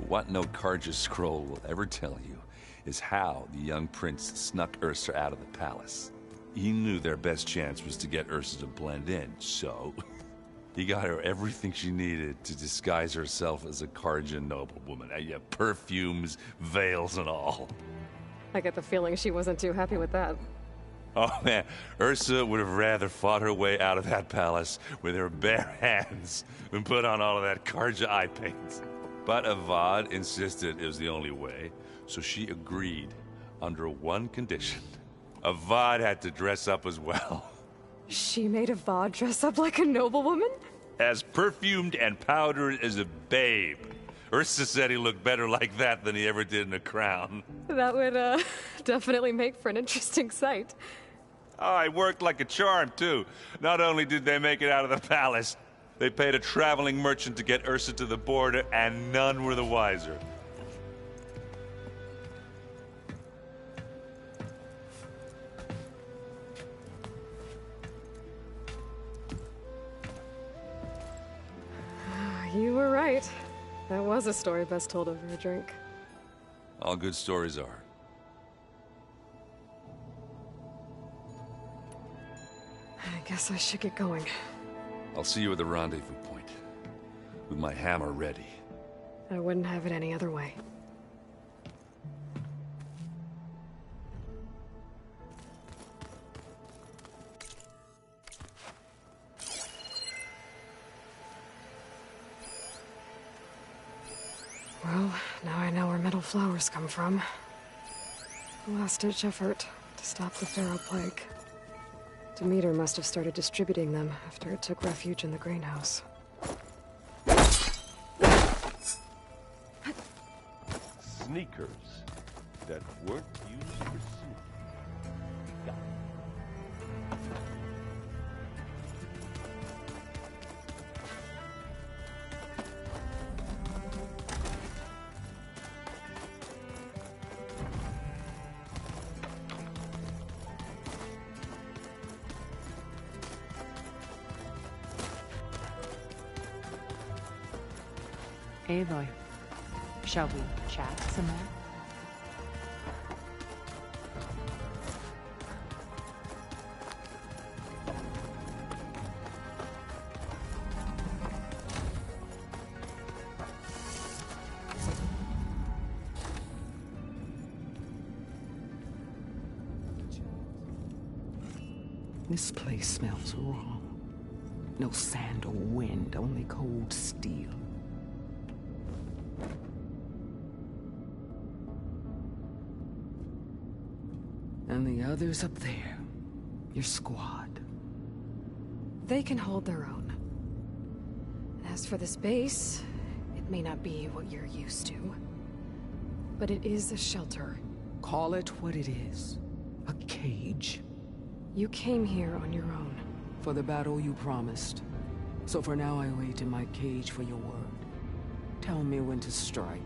what no Carja scroll will ever tell you is how the young prince snuck Ursa out of the palace. He knew their best chance was to get Ursa to blend in, so he got her everything she needed to disguise herself as a Carja noblewoman. Yeah, perfumes, veils, and all. I get the feeling she wasn't too happy with that. Oh man, Ursa would have rather fought her way out of that palace with her bare hands than put on all of that Carja eye paint. But Avad insisted it was the only way, so she agreed under one condition. Avad had to dress up as well. She made Avad dress up like a noblewoman? As perfumed and powdered as a babe. Ursa said he looked better like that than he ever did in a crown. That would, definitely make for an interesting sight. Oh, it worked like a charm, too. Not only did they make it out of the palace, they paid a traveling merchant to get Ursa to the border, and none were the wiser. You were right. That was a story best told over a drink. All good stories are. I guess I should get going. I'll see you at the rendezvous point, with my hammer ready. I wouldn't have it any other way. Well, now I know where metal flowers come from. A last-ditch effort to stop the Pharaoh Plague. Demeter must have started distributing them after it took refuge in the greenhouse. Sneakers that weren't used for sneaking. Aloy, shall we chat some more? This place smells wrong. No sand or wind, only cold steel. And the others up there, your squad. They can hold their own. As for this base, it may not be what you're used to, but it is a shelter. Call it what it is. A cage. You came here on your own. For the battle you promised. So for now I wait in my cage for your word. Tell me when to strike.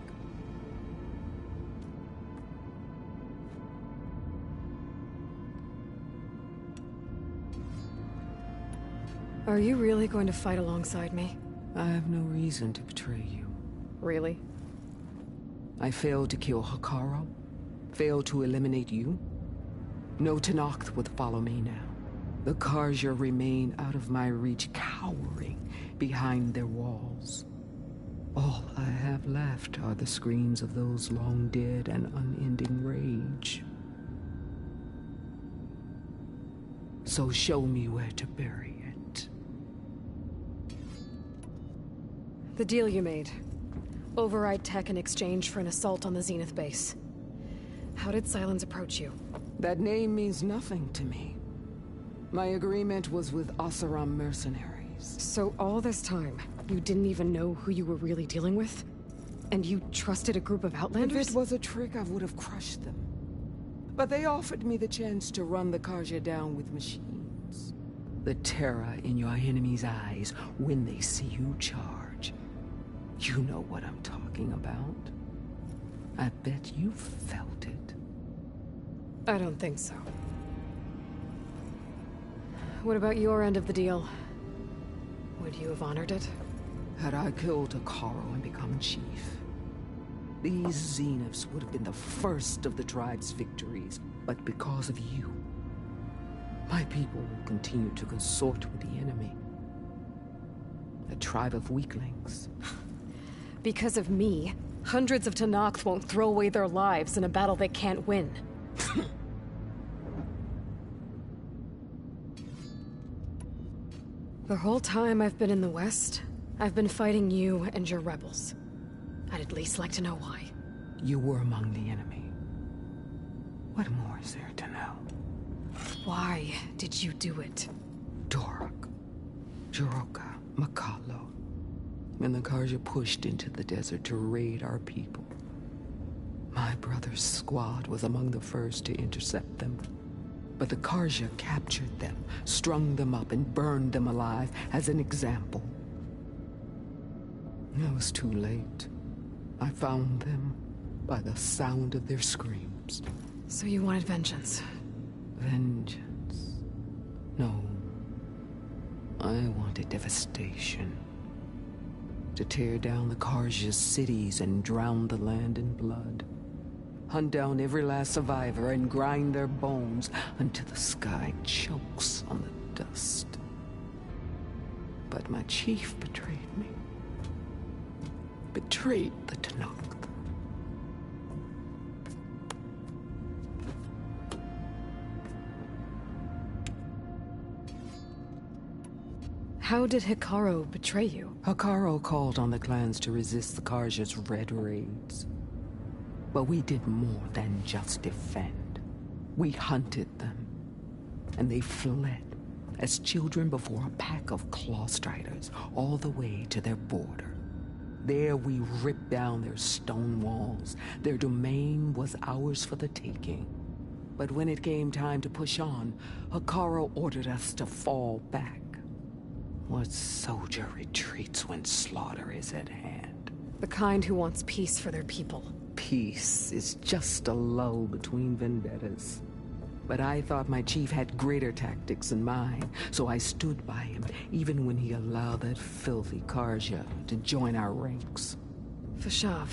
Are you really going to fight alongside me? I have no reason to betray you. Really? I failed to kill Hekarro? Failed to eliminate you? No Tenakth would follow me now. The Carja remain out of my reach, cowering behind their walls. All I have left are the screams of those long dead and unending rage. So show me where to bury it. The deal you made. Override tech in exchange for an assault on the Zenith base. How did Sylens approach you? That name means nothing to me. My agreement was with Oseram mercenaries. So all this time, you didn't even know who you were really dealing with? And you trusted a group of Outlanders? If it was a trick, I would have crushed them. But they offered me the chance to run the Carja down with machines. The terror in your enemy's eyes when they see you charge. You know what I'm talking about. I bet you felt it. I don't think so. What about your end of the deal? Would you have honored it? Had I killed Hekarro and become chief, these Zeniths would have been the first of the tribe's victories. But because of you, my people will continue to consort with the enemy. A tribe of weaklings. Because of me, hundreds of Tenakth won't throw away their lives in a battle they can't win. The whole time I've been in the West, I've been fighting you and your rebels. I'd at least like to know why. You were among the enemy. What more is there to know? Why did you do it? Torok, Jiroka, Makalo, and the Carja pushed into the desert to raid our people. My brother's squad was among the first to intercept them. But the Carja captured them, strung them up, and burned them alive as an example. It was too late. I found them by the sound of their screams. So you wanted vengeance? Vengeance? No. I wanted devastation. To tear down the Carja's cities and drown the land in blood. Hunt down every last survivor and grind their bones until the sky chokes on the dust. But my chief betrayed me. Betrayed the Tenakth. How did Hekarro betray you? Hekarro called on the clans to resist the Carja's red raids. But we did more than just defend. We hunted them, and they fled as children before a pack of Clawstriders all the way to their border. There we ripped down their stone walls. Their domain was ours for the taking. But when it came time to push on, Hekarro ordered us to fall back. What soldier retreats when slaughter is at hand? The kind who wants peace for their people. Peace is just a lull between vendettas. But I thought my chief had greater tactics than mine, so I stood by him, even when he allowed that filthy Carja to join our ranks. Fashav.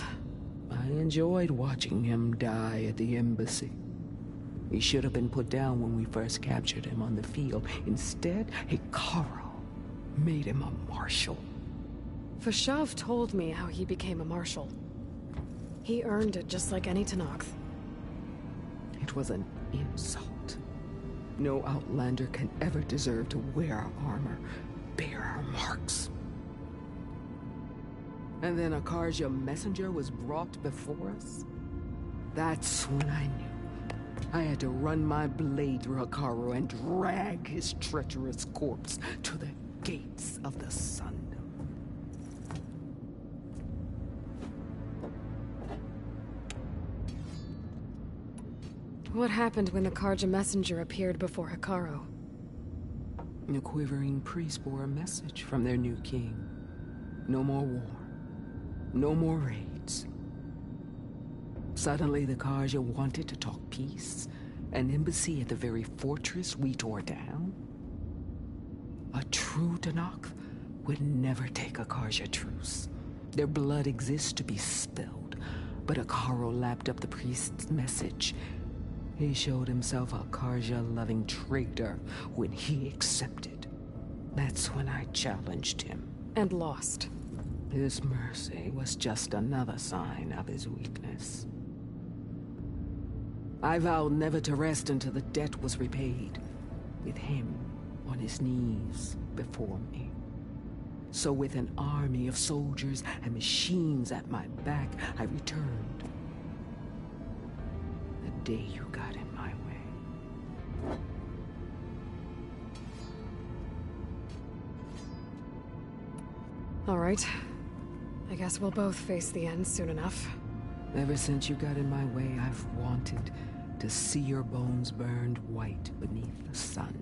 I enjoyed watching him die at the embassy. He should have been put down when we first captured him on the field. Instead, Hekarro made him a marshal. Fashav told me how he became a marshal. He earned it just like any Tenakth. It was an insult. No Outlander can ever deserve to wear our armor, bear our marks. And then a Carja messenger was brought before us? That's when I knew. I had to run my blade through Hekarro and drag his treacherous corpse to the gates of the sun. What happened when the Carja messenger appeared before Hekarro? The quivering priest bore a message from their new king. No more war. No more raids. Suddenly the Carja wanted to talk peace. An embassy at the very fortress we tore down? A true Tenakth would never take a Carja truce. Their blood exists to be spilled. But Hekarro lapped up the priest's message. He showed himself a Carja-loving traitor when he accepted. That's when I challenged him. And lost. His mercy was just another sign of his weakness. I vowed never to rest until the debt was repaid, with him on his knees before me. So with an army of soldiers and machines at my back, I returned. The day you got in my way. All right. I guess we'll both face the end soon enough. Ever since you got in my way, I've wanted to see your bones burned white beneath the sun.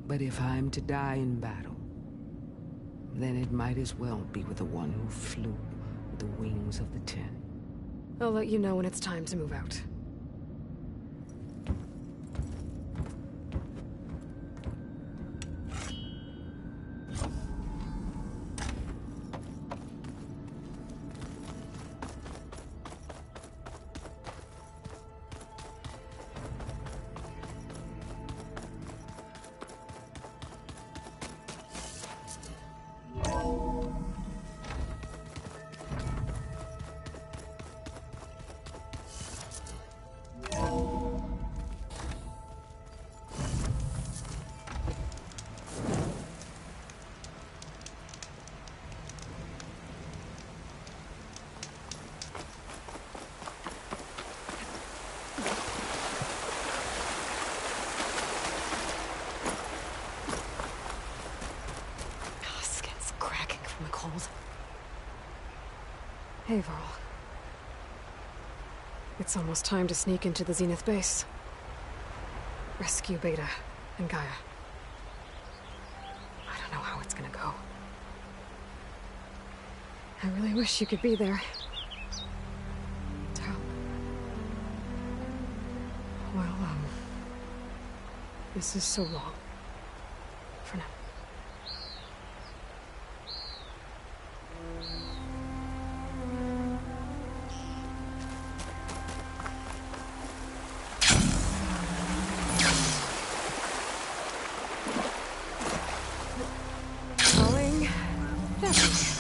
But if I'm to die in battle, then it might as well be with the one who flew with the wings of the Ten. I'll let you know when it's time to move out. Hey, Varl. It's almost time to sneak into the Zenith base. Rescue Beta and Gaia. I don't know how it's gonna go. I really wish you could be there. Tal. Well, this is so long. For now. Calling Debbie.